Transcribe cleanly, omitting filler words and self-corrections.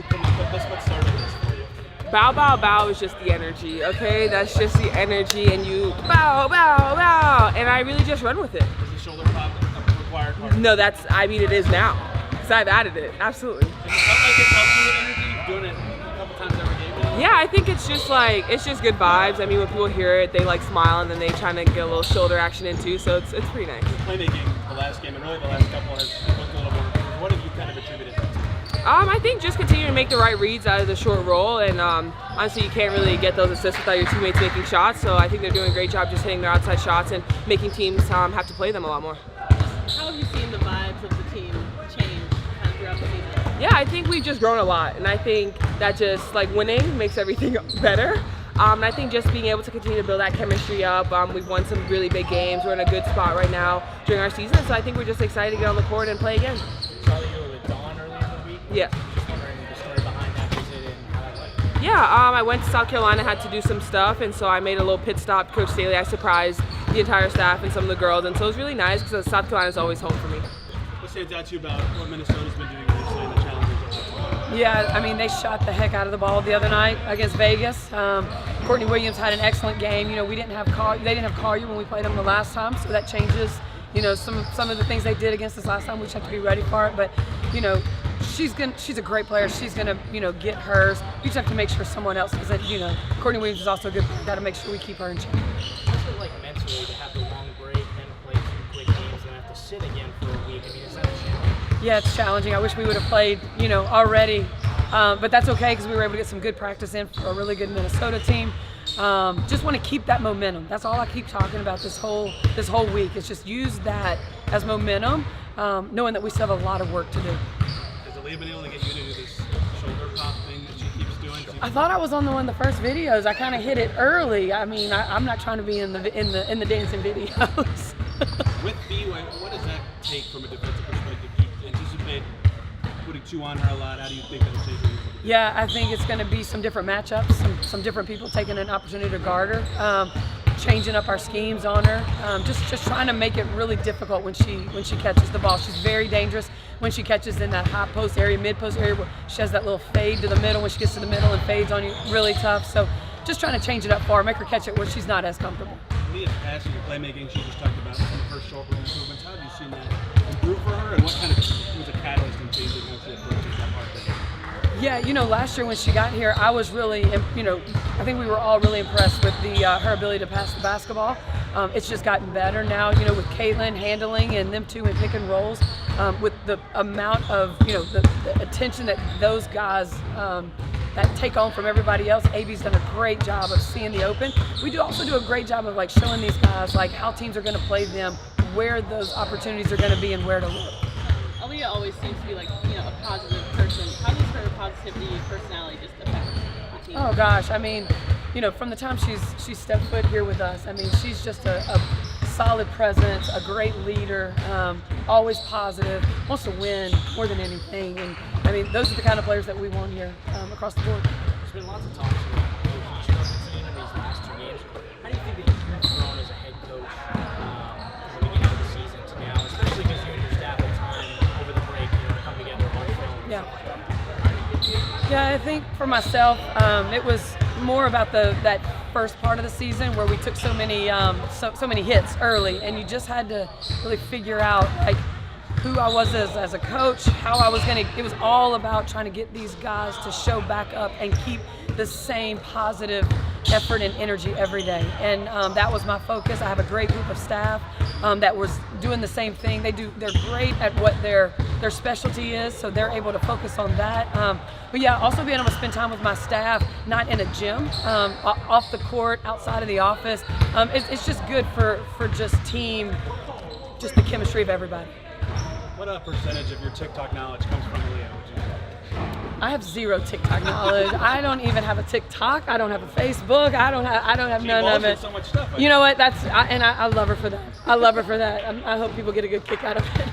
what started this for you? Bow, bow, bow is just the energy, okay? That's just the energy, and you bow, bow, bow, and I really just run with it. Is the shoulder pop a required part? No, it is now, because I've added it, absolutely. Does it felt like it helps you with energy, doing it a couple times every game? Yeah, I think it's just good vibes. I mean, when people hear it, they like smile, and then they try to get a little shoulder action in too, so it's pretty nice. Playmaking the last game, and really the last couple has looked a little bit improved. What have you kind of attributed that to? I think just continue to make the right reads out of the short roll, and honestly, you can't really get those assists without your teammates making shots, so I think they're doing a great job just hitting their outside shots and making teams have to play them a lot more. How have you seen the vibes of the team change kind of throughout the season? Yeah, I think we've just grown a lot, and I think that just like winning makes everything better. And I think just being able to continue to build that chemistry up, we've won some really big games. We're in a good spot right now during our season, so I think we're just excited to get on the court and play again. Charlie, you were with Dawn earlier in the week. Yeah. Just wondering the story behind that visit and how that went. Yeah, I went to South Carolina, had to do some stuff, and so I made a little pit stop. Coach Staley, I surprised the entire staff and some of the girls, and so it was really nice because South Carolina is always home for me. What stands out to you about what Minnesota's been doing recently and the challenges? Yeah, I mean, they shot the heck out of the ball the other night against Vegas. Courtney Williams had an excellent game. You know, they didn't have Collier when we played them the last time, so that changes, you know, some of the things they did against us last time. We just have to be ready for it. But, you know, she's a great player. She's gonna, you know, get hers. We just have to make sure someone else, because, you know, Courtney Williams is also a good player. Got to make sure we keep her in check. What's it like mentally to have the long break, then play 2 quick games, and have to sit again for a week? I mean, is that a challenge? Yeah, it's challenging. I wish we would have played, you know, already, but that's okay because we were able to get some good practice in for a really good Minnesota team. Just want to keep that momentum. That's all I keep talking about this whole week. It's just use that as momentum, knowing that we still have a lot of work to do. Has Aliyah been able to get you to do this shoulder pop thing that she keeps doing? I thought I was on one of the first videos. I kind of hit it early. I mean, I'm not trying to be in the dancing videos. With BYU, what does that take from a defensive perspective? Do you anticipate putting 2 on her a lot? How do you think that'll change her? Yeah, I think it's going to be some different matchups, some different people taking an opportunity to guard her, changing up our schemes on her, just trying to make it really difficult when she catches the ball. She's very dangerous when she catches in that high post area, mid post area, where she has that little fade to the middle. When she gets to the middle and fades on you, really tough. So just trying to change it up for her, make her catch it where she's not as comfortable. Aliyah's passing and playmaking, she just talked about some of her short roll improvements. How have you seen that improve for her, and what kind of was a catalyst in changing how she approaches that part of it? Yeah, you know, last year when she got here, I was really, you know, I think we were all really impressed with her ability to pass the basketball. It's just gotten better now, you know, with Caitlin handling and them two in pick and rolls, with the amount of, you know, the attention that those guys that take on from everybody else. AB's done a great job of seeing the open. We also do a great job of like showing these guys like how teams are going to play them, where those opportunities are going to be, and where to look. Aliyah always seems to be like, you know, a positive person. How does her positivity, personality just affect the team? Oh gosh, I mean, you know, from the time she's stepped foot here with us, I mean, she's just a solid presence, a great leader, always positive, wants to win more than anything. And I mean, those are the kind of players that we want here across the board. There's been lots of talks about coaching struggles in these last 2 games. How do you think that you've grown as a head coach from the beginning of the season to now, especially because you and your staff had time over the break, you know, to come together, watch film? Yeah. Yeah, I think for myself, it was more about that first part of the season where we took so many hits early, and you just had to really figure out like who I was as a coach, how I was going to. It was all about trying to get these guys to show back up and keep the same positive effort and energy every day, and that was my focus. I have a great group of staff that was doing the same thing. They're great at what their specialty is, so they're able to focus on that. But yeah, also being able to spend time with my staff, not in a gym, off the court, outside of the office. It's just good for just team, just the chemistry of everybody. What percentage of your TikTok knowledge comes from Aliyah, would you say? I have zero TikTok knowledge. I don't even have a TikTok. I don't have a Facebook. I don't have none of it. So much stuff. You know what? I love her for that. I love her for that. I hope people get a good kick out of it.